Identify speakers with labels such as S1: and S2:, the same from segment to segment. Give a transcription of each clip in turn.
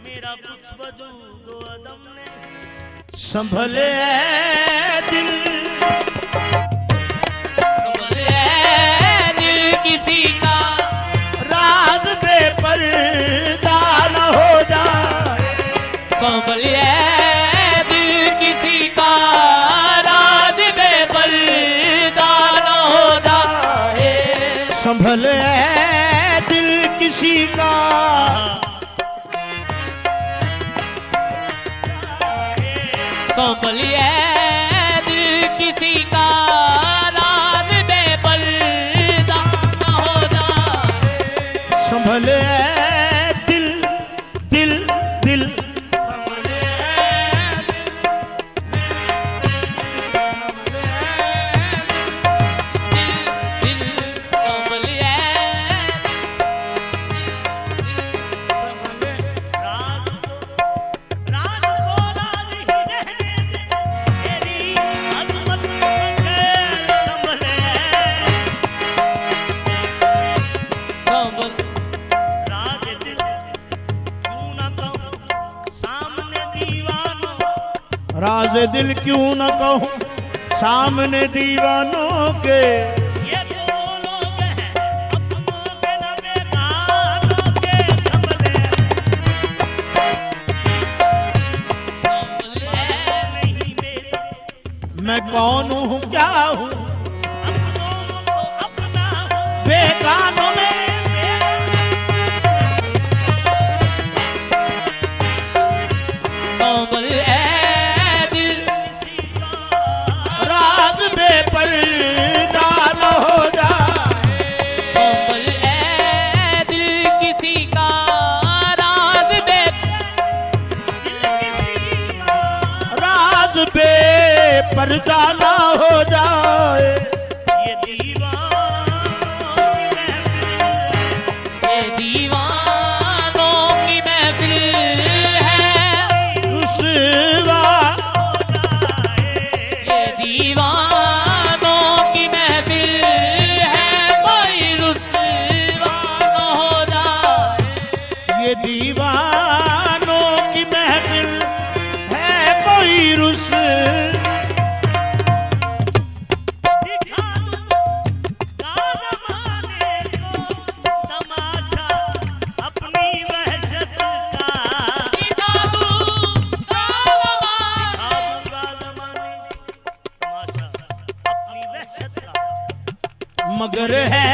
S1: मेरा कुछ वजूद दो अदम ने
S2: संभले दिल,
S3: संभले दिल किसी का
S2: राज बेपर्दा न हो जाए।
S3: संभले दिल किसी का राज बेपर्दा न हो जाए।
S2: संभले दिल किसी का
S3: संभलिए दिल किसी का राज बेपर्दा न हो जाए।
S2: संभले दिल दिल दिल
S3: दिल संभलिए
S1: राज को राज ही रहने दे, तेरी अजमत बगैर संभले।
S3: संभल
S1: राज दिल क्यों न कहूं सामने दीवानों,
S2: राज दिल क्यों न कहूं सामने दीवानों के।
S1: ये तो वो लोग हैं अपनों के न बेगानों के संभले। नहीं मेरा
S2: मैं कौन हूँ क्या हूँ
S1: अपनों को अपना हो,
S2: बेगानों में।
S3: संभल दिल
S1: किसी का
S2: राज बेपर्दा न हो जाए।
S3: संभल दिल किसी का राज
S1: किसी का
S2: राज बेपर्दा न हो जाए।
S1: ये दीवानों की महफिल,
S3: ये दीवानों की महफिल है।
S2: रुसवा
S3: ये दीवानों की महफिल है, कोई रुसवा न हो जाए।
S2: ये दीवानों की महफिल है, कोई रुस
S1: दिखा दूंगा ज़माने को तमाशा अपनी वहशत का।
S3: दिखा दूंगा
S1: दिखा दूंगा ज़माने को तमाशा अपनी वहशत का।
S2: मगर है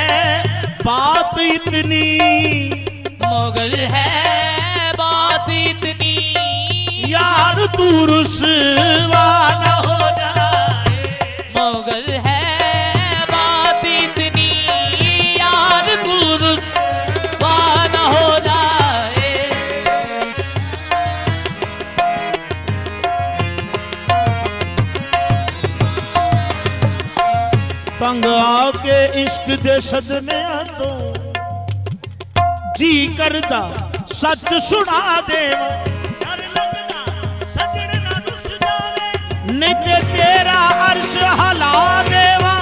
S2: बात इतनी,
S3: मगर है बात इतनी,
S2: यार तू रुसवा न हो जाए।
S3: मगर है बात इतनी, यार तू रुसवा न हो जाए।
S2: तंग आके इश्क दे सदमे तो जी करदा सच सुना देवा।
S1: डर लगदा सजन ना रुस जावे,
S2: नहीं ते तेरा अर्श हला देवा।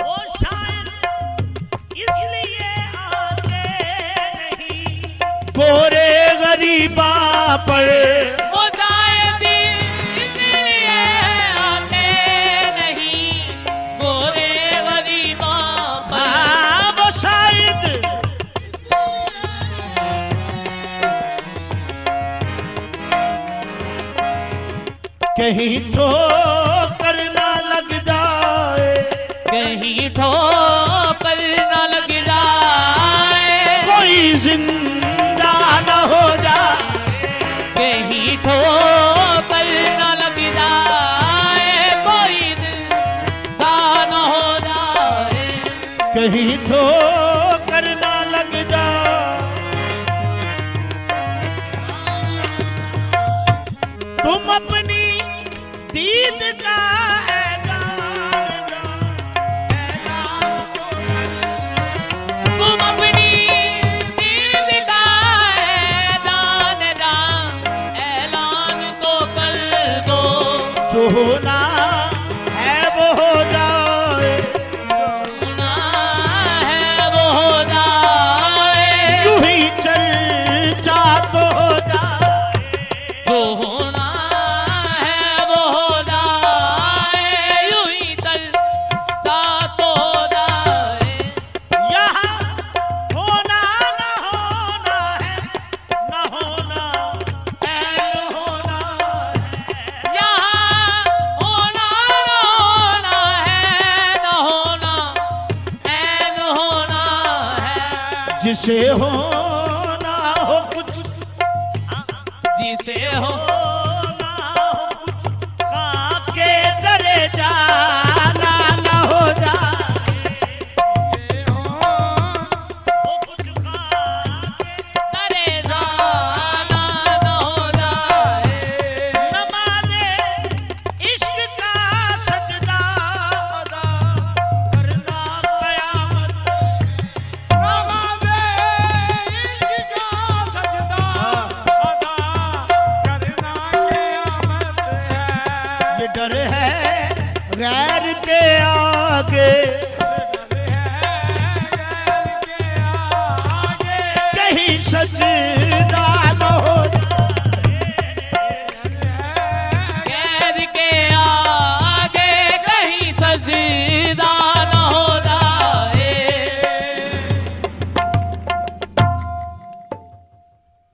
S1: वो शायद इसलिए आते नहीं,
S2: गोरे गरीबा पर
S3: वो शायद इसलिए आते नहीं, गोरे गरीबों पर।
S2: वो शायद कहीं ठोकर ना लग जाए।
S3: कहीं ठोकर न लग जाए।
S2: कोई जिंदा न हो जाए।
S3: कहीं ठोकर न लग जाए, कोई जिंदा न हो जाए।
S2: कहीं ठोकर ना लग जाए। तुम अपनी दीद का ऐलान
S3: तुम अपनी दीद का ऐलान तो कर दो।
S2: जो होना है वो हो जाए। जिसे हो ना हो कुछ,
S3: जिसे हो
S1: ना हो कुछ
S2: के दरे जाना ना हो जाए,
S1: वो कुछ खाके
S3: करे जाना न हो जाए।
S2: नमाज़े इश्क का सजदा अदा करना क़यामत, ये डर है गैर के आगे, कहीं सच